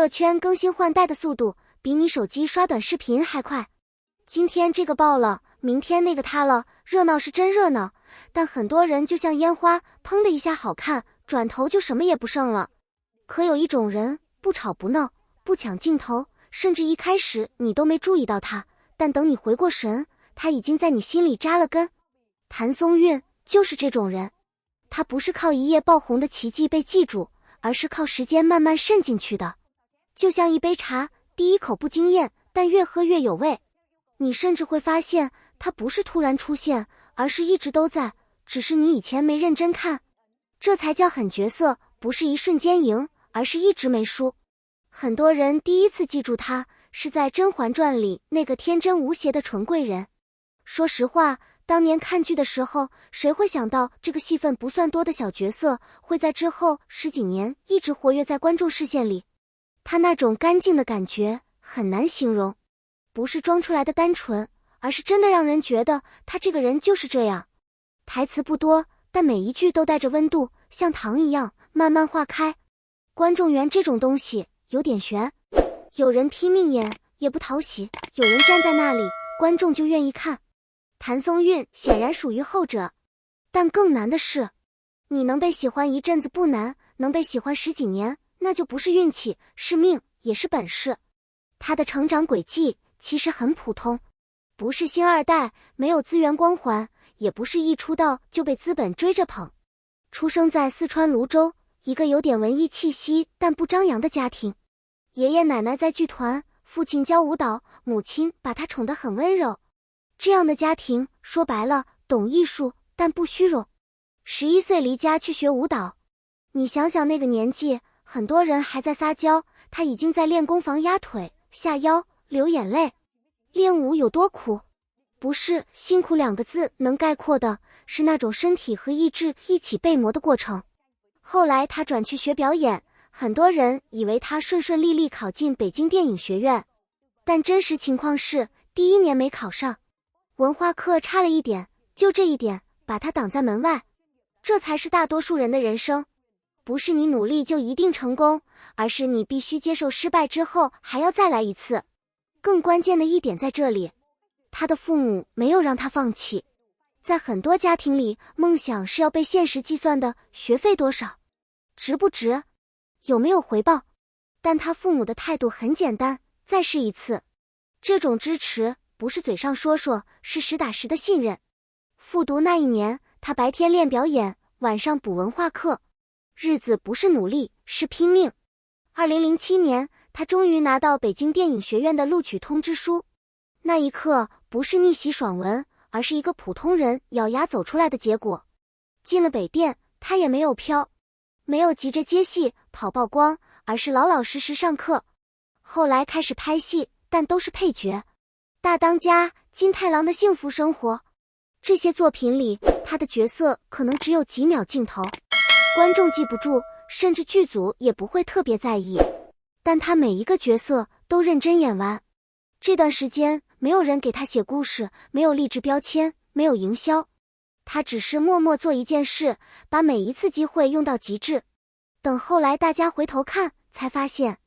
乐圈更新换代的速度比你手机刷短视频还快。今天这个爆了，明天那个塌了，热闹是真热闹，但很多人就像烟花，砰的一下好看，转头就什么也不剩了。可有一种人，不吵不闹，不抢镜头，甚至一开始你都没注意到他，但等你回过神，他已经在你心里扎了根。谭松韵就是这种人，他不是靠一夜爆红的奇迹被记住，而是靠时间慢慢渗进去的。就像一杯茶，第一口不惊艳，但越喝越有味。你甚至会发现，他不是突然出现，而是一直都在，只是你以前没认真看。这才叫狠角色，不是一瞬间赢，而是一直没输。很多人第一次记住他，是在《甄嬛传》里那个天真无邪的纯贵人。说实话，当年看剧的时候，谁会想到这个戏份不算多的小角色，会在之后10几年一直活跃在观众视线里。他那种干净的感觉很难形容，不是装出来的单纯，而是真的让人觉得他这个人就是这样。台词不多，但每一句都带着温度，像糖一样慢慢化开。观众缘这种东西有点悬，有人拼命演也不讨喜，有人站在那里观众就愿意看。谭松韵显然属于后者，但更难的是，你能被喜欢一阵子不难，能被喜欢10几年，那就不是运气，是命，也是本事。他的成长轨迹其实很普通，不是星二代，没有资源光环，也不是一出道就被资本追着捧。出生在四川泸州，一个有点文艺气息但不张扬的家庭。爷爷奶奶在剧团，父亲教舞蹈，母亲把他宠得很温柔。这样的家庭，说白了，懂艺术，但不虚荣。11岁离家去学舞蹈，你想想那个年纪，很多人还在撒娇，他已经在练功房压腿、下腰、流眼泪。练舞有多苦？不是辛苦2个字能概括的，是那种身体和意志一起被磨的过程。后来他转去学表演，很多人以为他顺顺利利考进北京电影学院，但真实情况是第1年没考上，文化课差了一点，就这一点把他挡在门外。这才是大多数人的人生，不是你努力就一定成功，而是你必须接受失败之后还要再来一次。更关键的一点在这里，他的父母没有让他放弃。在很多家庭里，梦想是要被现实计算的，学费多少，值不值，有没有回报。但他父母的态度很简单，再试一次。这种支持不是嘴上说说，是实打实的信任。复读那一年，他白天练表演，晚上补文化课，日子不是努力，是拼命。2007年，他终于拿到北京电影学院的录取通知书。那一刻，不是逆袭爽文，而是一个普通人咬牙走出来的结果。进了北电，他也没有飘，没有急着接戏跑曝光，而是老老实实上课。后来开始拍戏，但都是配角。大当家、金太郎的幸福生活，这些作品里，他的角色可能只有几秒镜头，观众记不住，甚至剧组也不会特别在意，但他每一个角色都认真演完。这段时间没有人给他写故事，没有励志标签，没有营销，他只是默默做一件事，把每一次机会用到极致。等后来大家回头看，才发现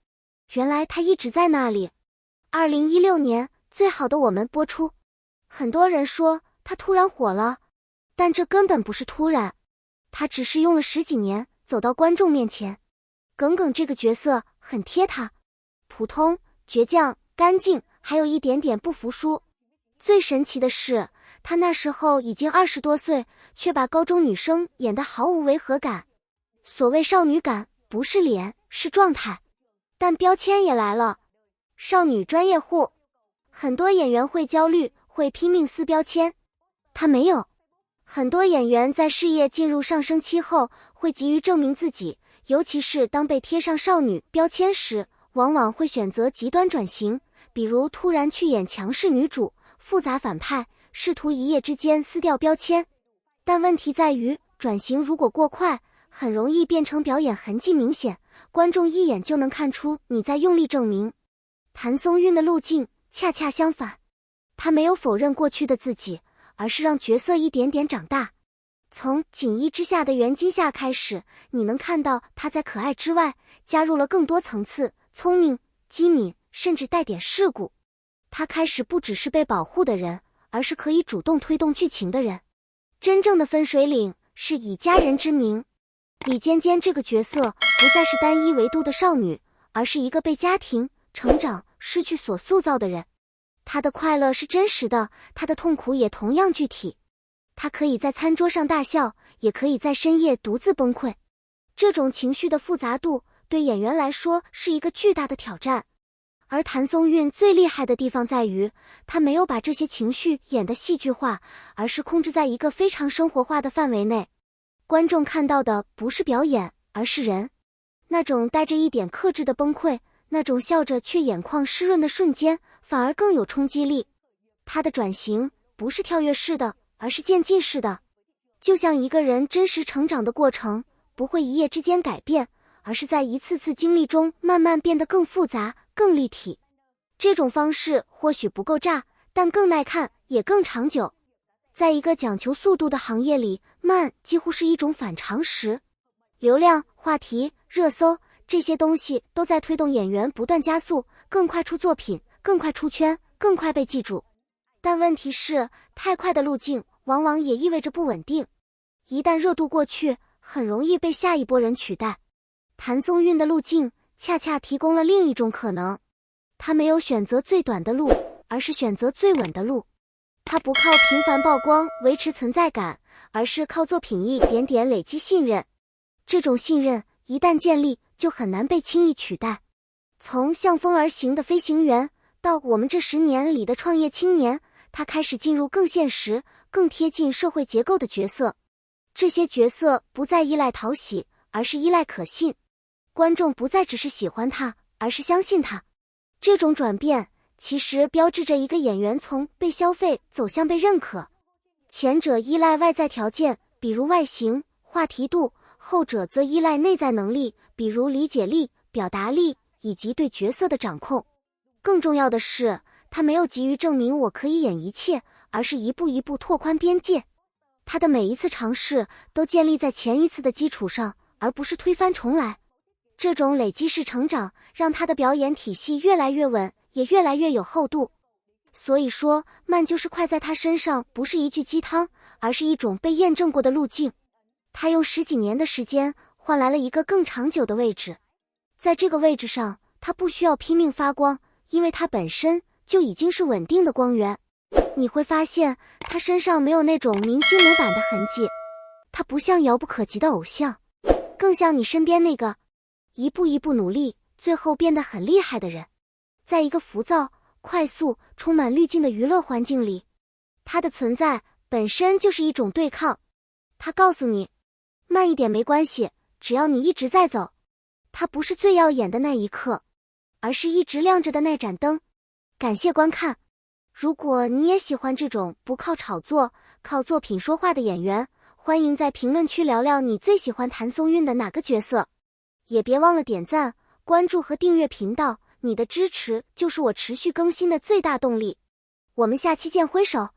原来他一直在那里。2016年最好的我们播出，很多人说他突然火了，但这根本不是突然，他只是用了10几年走到观众面前。耿耿这个角色很贴他，普通、倔强、干净，还有一点点不服输。最神奇的是，他那时候已经20多岁，却把高中女生演得毫无违和感。所谓少女感，不是脸，是状态。但标签也来了，少女专业户。很多演员会焦虑，会拼命撕标签，他没有。很多演员在事业进入上升期后，会急于证明自己，尤其是当被贴上少女标签时，往往会选择极端转型，比如突然去演强势女主、复杂反派，试图一夜之间撕掉标签。但问题在于，转型如果过快，很容易变成表演痕迹明显，观众一眼就能看出你在用力证明。谭松韵的路径恰恰相反，他没有否认过去的自己，而是让角色一点点长大。从锦衣之下的袁今夏开始，你能看到他在可爱之外，加入了更多层次，聪明、机敏，甚至带点世故。他开始不只是被保护的人，而是可以主动推动剧情的人。真正的分水岭是以家人之名。李尖尖这个角色不再是单一维度的少女，而是一个被家庭、成长、失去所塑造的人。她的快乐是真实的，她的痛苦也同样具体。她可以在餐桌上大笑，也可以在深夜独自崩溃。这种情绪的复杂度对演员来说是一个巨大的挑战。而谭松韵最厉害的地方在于，她没有把这些情绪演得戏剧化，而是控制在一个非常生活化的范围内。观众看到的不是表演，而是人。那种带着一点克制的崩溃，那种笑着却眼眶湿润的瞬间，反而更有冲击力。她的转型不是跳跃式的，而是渐进式的。就像一个人真实成长的过程，不会一夜之间改变，而是在一次次经历中慢慢变得更复杂、更立体。这种方式或许不够炸，但更耐看，也更长久。在一个讲求速度的行业里，慢几乎是一种反常识。流量、话题、热搜，这些东西都在推动演员不断加速，更快出作品，更快出圈，更快被记住。但问题是，太快的路径往往也意味着不稳定。一旦热度过去，很容易被下一波人取代。谭松韵的路径恰恰提供了另一种可能。她没有选择最短的路，而是选择最稳的路。她不靠频繁曝光维持存在感，而是靠作品一点点累积信任。这种信任一旦建立，就很难被轻易取代。从向风而行的飞行员，到我们这10年里的创业青年，她开始进入更现实、更贴近社会结构的角色。这些角色不再依赖讨喜，而是依赖可信。观众不再只是喜欢她，而是相信她。这种转变其实标志着一个演员从被消费走向被认可。前者依赖外在条件，比如外形、话题度；后者则依赖内在能力，比如理解力、表达力以及对角色的掌控。更重要的是，他没有急于证明我可以演一切，而是一步一步拓宽边界。他的每一次尝试都建立在前一次的基础上，而不是推翻重来。这种累积式成长让他的表演体系越来越稳，也越来越有厚度。所以说，慢就是快在他身上不是一句鸡汤，而是一种被验证过的路径。他用10几年的时间换来了一个更长久的位置。在这个位置上，他不需要拼命发光，因为他本身就已经是稳定的光源。你会发现他身上没有那种明星模板的痕迹，他不像遥不可及的偶像，更像你身边那个一步一步努力，最后变得很厉害的人。在一个浮躁、快速、充满滤镜的娱乐环境里，他的存在本身就是一种对抗。他告诉你，慢一点没关系，只要你一直在走。他不是最耀眼的那一刻，而是一直亮着的那盏灯。感谢观看。如果你也喜欢这种不靠炒作、靠作品说话的演员，欢迎在评论区聊聊你最喜欢谭松韵的哪个角色。也别忘了点赞、关注和订阅频道，你的支持就是我持续更新的最大动力。我们下期见，挥手。